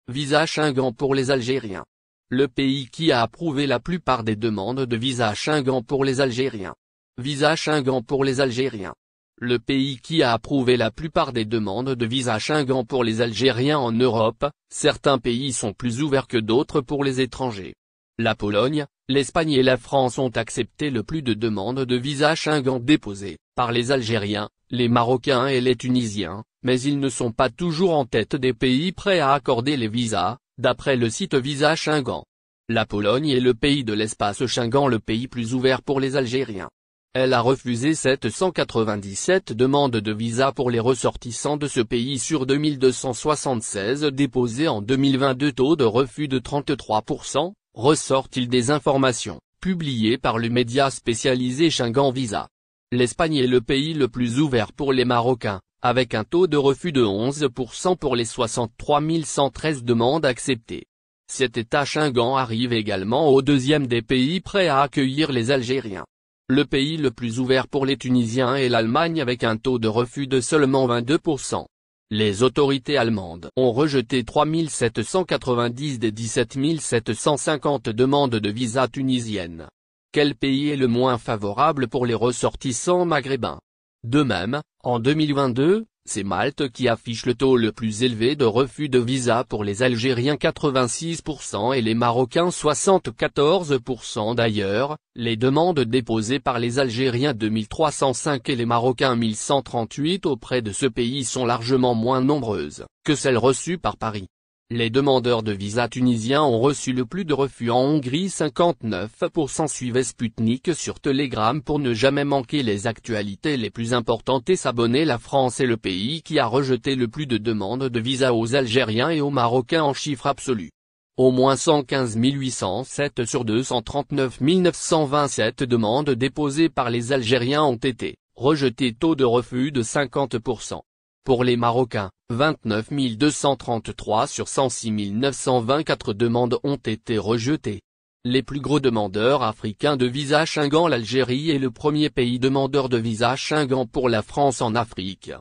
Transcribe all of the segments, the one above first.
Visa Schengen pour les Algériens. Le pays qui a approuvé la plupart des demandes de visa Schengen pour les Algériens. Visa Schengen pour les Algériens. Le pays qui a approuvé la plupart des demandes de visa Schengen pour les Algériens en Europe. Certains pays sont plus ouverts que d'autres pour les étrangers. La Pologne, l'Espagne et la France ont accepté le plus de demandes de visa Schengen déposées par les Algériens, les Marocains et les Tunisiens, mais ils ne sont pas toujours en tête des pays prêts à accorder les visas, d'après le site Visa Schengen. La Pologne est le pays de l'espace Schengen, le pays plus ouvert pour les Algériens. Elle a refusé 797 demandes de visa pour les ressortissants de ce pays sur 2276 déposées en 2022, taux de refus de 33%, ressort-il des informations publiées par le média spécialisé Schengen Visa. L'Espagne est le pays le plus ouvert pour les Marocains, avec un taux de refus de 11% pour les 63 113 demandes acceptées. Cet État Schengen arrive également au deuxième des pays prêts à accueillir les Algériens. Le pays le plus ouvert pour les Tunisiens est l'Allemagne avec un taux de refus de seulement 22%. Les autorités allemandes ont rejeté 3 790 des 17 750 demandes de visa tunisiennes. Quel pays est le moins favorable pour les ressortissants maghrébins? De même, en 2022, c'est Malte qui affiche le taux le plus élevé de refus de visa pour les Algériens 86% et les Marocains 74%. D'ailleurs, les demandes déposées par les Algériens 2305 et les Marocains 1138 auprès de ce pays sont largement moins nombreuses que celles reçues par Paris. Les demandeurs de visa tunisiens ont reçu le plus de refus en Hongrie 59%. Suivez Sputnik sur Telegram pour ne jamais manquer les actualités les plus importantes et s'abonner. La France est le pays qui a rejeté le plus de demandes de visa aux Algériens et aux Marocains en chiffre absolu. Au moins 115 807 sur 239 927 demandes déposées par les Algériens ont été rejetées, taux de refus de 50%. Pour les Marocains, 29 233 sur 106 924 demandes ont été rejetées. Les plus gros demandeurs africains de visa Schengen. L'Algérie est le premier pays demandeur de visa Schengen pour la France en Afrique.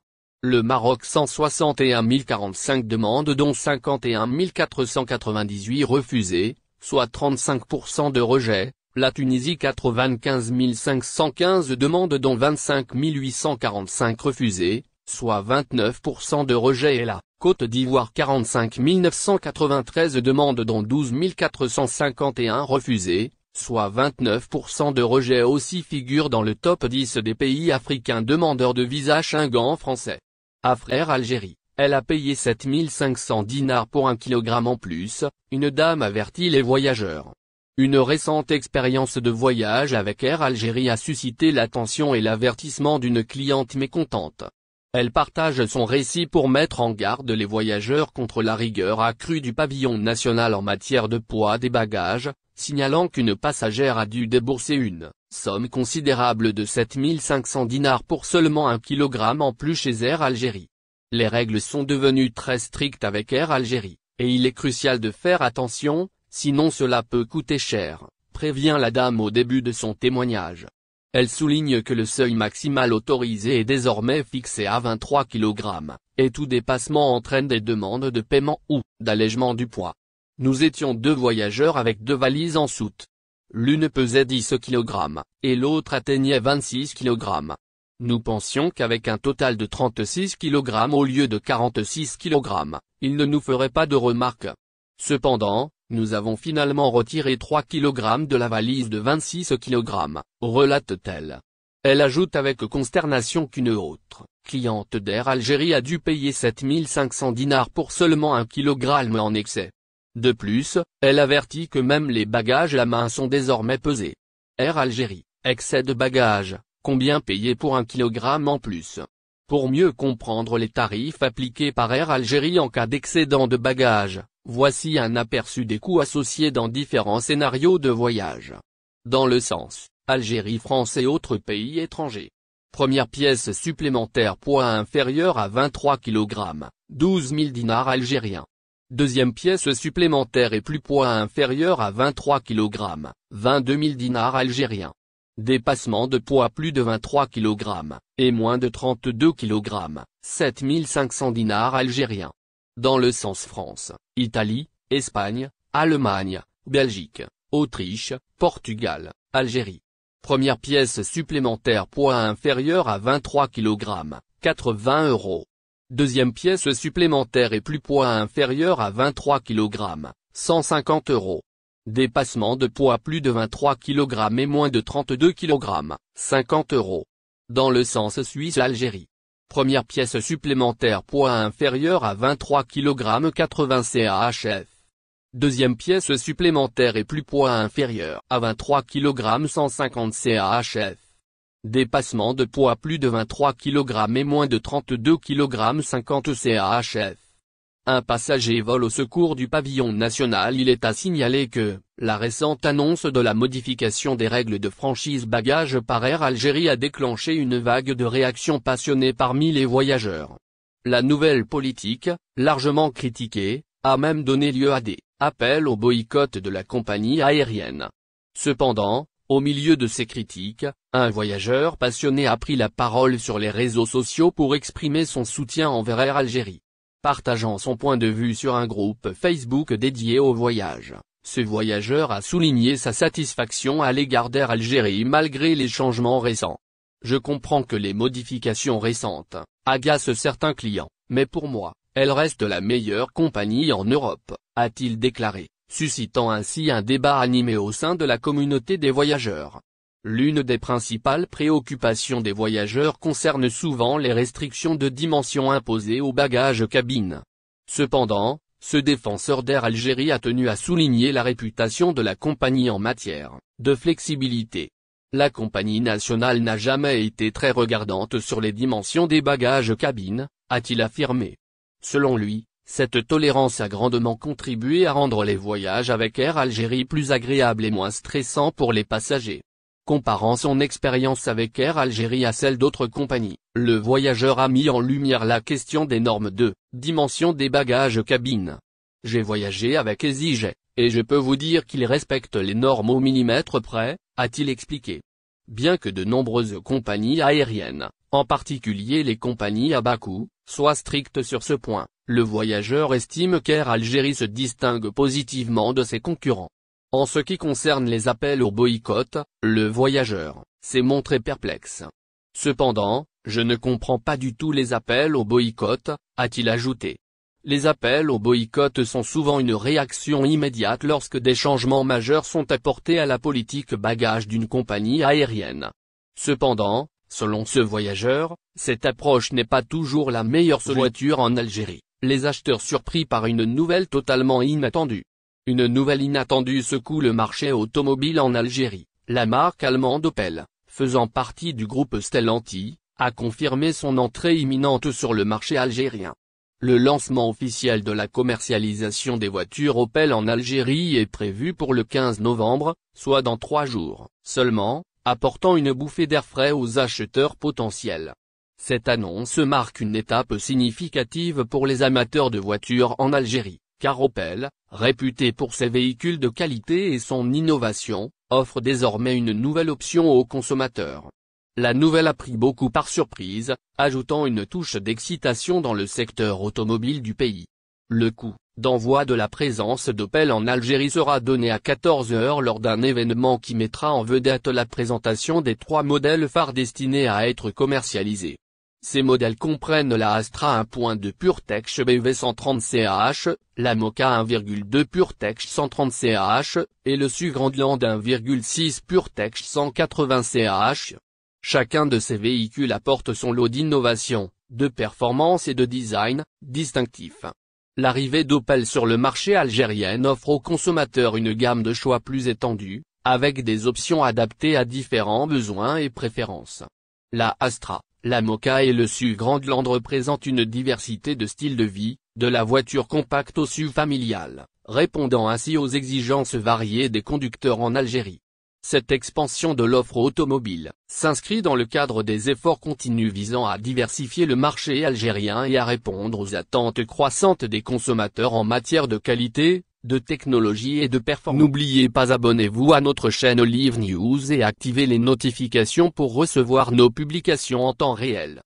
Le Maroc 161 045 demandes dont 51 498 refusées, soit 35% de rejet. La Tunisie 95 515 demandes dont 25 845 refusées, soit 29% de rejet, et la Côte d'Ivoire 45 993 demandes dont 12 451 refusées, soit 29% de rejet. Aussi figure dans le top 10 des pays africains demandeurs de visa Schengen français. Air Algérie, elle a payé 7 500 dinars pour 1 kilogramme en plus, une dame avertit les voyageurs. Une récente expérience de voyage avec Air Algérie a suscité l'attention et l'avertissement d'une cliente mécontente. Elle partage son récit pour mettre en garde les voyageurs contre la rigueur accrue du pavillon national en matière de poids des bagages, signalant qu'une passagère a dû débourser une somme considérable de 7 500 dinars pour seulement 1 kilogramme en plus chez Air Algérie. Les règles sont devenues très strictes avec Air Algérie, et il est crucial de faire attention, sinon cela peut coûter cher, prévient la dame au début de son témoignage. Elle souligne que le seuil maximal autorisé est désormais fixé à 23 kg, et tout dépassement entraîne des demandes de paiement ou d'allègement du poids. Nous étions 2 voyageurs avec 2 valises en soute. L'une pesait 10 kg, et l'autre atteignait 26 kg. Nous pensions qu'avec un total de 36 kg au lieu de 46 kg, il ne nous ferait pas de remarques. Cependant, nous avons finalement retiré 3 kg de la valise de 26 kg, relate-t-elle. Elle ajoute avec consternation qu'une autre cliente d'Air Algérie a dû payer 7 500 dinars pour seulement 1 kg en excès. De plus, elle avertit que même les bagages à main sont désormais pesés. Air Algérie, excès de bagages, combien payer pour 1 kg en plus? Pour mieux comprendre les tarifs appliqués par Air Algérie en cas d'excédent de bagages, voici un aperçu des coûts associés dans différents scénarios de voyage. Dans le sens, Algérie, France et autres pays étrangers. Première pièce supplémentaire, poids inférieur à 23 kg, 12 000 dinars algériens. Deuxième pièce supplémentaire et plus poids inférieur à 23 kg, 22 000 dinars algériens. Dépassement de poids plus de 23 kg, et moins de 32 kg, 7 500 dinars algériens. Dans le sens France, Italie, Espagne, Allemagne, Belgique, Autriche, Portugal, Algérie. Première pièce supplémentaire poids inférieur à 23 kg, 80 €. Deuxième pièce supplémentaire et plus poids inférieur à 23 kg, 150 €. Dépassement de poids plus de 23 kg et moins de 32 kg, 50 €. Dans le sens Suisse-Algérie. Première pièce supplémentaire poids inférieur à 23 kg 80 CHF. Deuxième pièce supplémentaire et plus poids inférieur à 23 kg 150 CHF. Dépassement de poids plus de 23 kg et moins de 32 kg 50 CHF. Un passager vole au secours du pavillon national. Il est à signaler que, la récente annonce de la modification des règles de franchise bagages par Air Algérie a déclenché une vague de réactions passionnées parmi les voyageurs. La nouvelle politique, largement critiquée, a même donné lieu à des appels au boycott de la compagnie aérienne. Cependant, au milieu de ces critiques, un voyageur passionné a pris la parole sur les réseaux sociaux pour exprimer son soutien envers Air Algérie. Partageant son point de vue sur un groupe Facebook dédié au voyage, ce voyageur a souligné sa satisfaction à l'égard d'Air Algérie malgré les changements récents. Je comprends que les modifications récentes agacent certains clients, mais pour moi, elle reste la meilleure compagnie en Europe, a-t-il déclaré, suscitant ainsi un débat animé au sein de la communauté des voyageurs. L'une des principales préoccupations des voyageurs concerne souvent les restrictions de dimension imposées aux bagages cabine. Cependant, ce défenseur d'Air Algérie a tenu à souligner la réputation de la compagnie en matière de flexibilité. La compagnie nationale n'a jamais été très regardante sur les dimensions des bagages cabine, a-t-il affirmé. Selon lui, cette tolérance a grandement contribué à rendre les voyages avec Air Algérie plus agréables et moins stressants pour les passagers. Comparant son expérience avec Air Algérie à celle d'autres compagnies, le voyageur a mis en lumière la question des normes de dimension des bagages cabine. J'ai voyagé avec EasyJet, et je peux vous dire qu'ils respectent les normes au millimètre près, a-t-il expliqué. Bien que de nombreuses compagnies aériennes, en particulier les compagnies à bas coût, soient strictes sur ce point, le voyageur estime qu'Air Algérie se distingue positivement de ses concurrents. En ce qui concerne les appels au boycott, le voyageur s'est montré perplexe. Cependant, je ne comprends pas du tout les appels au boycott, a-t-il ajouté. Les appels au boycott sont souvent une réaction immédiate lorsque des changements majeurs sont apportés à la politique bagages d'une compagnie aérienne. Cependant, selon ce voyageur, cette approche n'est pas toujours la meilleure solution en Algérie. Les acheteurs surpris par une nouvelle totalement inattendue. Une nouvelle inattendue secoue le marché automobile en Algérie. La marque allemande Opel, faisant partie du groupe Stellantis, a confirmé son entrée imminente sur le marché algérien. Le lancement officiel de la commercialisation des voitures Opel en Algérie est prévu pour le 15 novembre, soit dans 3 jours seulement, apportant une bouffée d'air frais aux acheteurs potentiels. Cette annonce marque une étape significative pour les amateurs de voitures en Algérie, car Opel, réputé pour ses véhicules de qualité et son innovation, offre désormais une nouvelle option aux consommateurs. La nouvelle a pris beaucoup par surprise, ajoutant une touche d'excitation dans le secteur automobile du pays. Le coup d'envoi de la présence d'Opel en Algérie sera donné à 14 h lors d'un événement qui mettra en vedette la présentation des 3 modèles phares destinés à être commercialisés. Ces modèles comprennent la Astra 1.2 PureTech BV 130 CH, la Moka 1.2 PureTech 130 CH, et le SUV Grandland 1.6 PureTech 180 CH. Chacun de ces véhicules apporte son lot d'innovation, de performance et de design distinctif. L'arrivée d'Opel sur le marché algérien offre aux consommateurs une gamme de choix plus étendue, avec des options adaptées à différents besoins et préférences. La Astra, la Moka et le SUV Grandland représentent une diversité de styles de vie, de la voiture compacte au SUV familial, répondant ainsi aux exigences variées des conducteurs en Algérie. Cette expansion de l'offre automobile s'inscrit dans le cadre des efforts continus visant à diversifier le marché algérien et à répondre aux attentes croissantes des consommateurs en matière de qualité, de technologie et de performance. N'oubliez pas abonnez-vous à notre chaîne Olive News et activez les notifications pour recevoir nos publications en temps réel.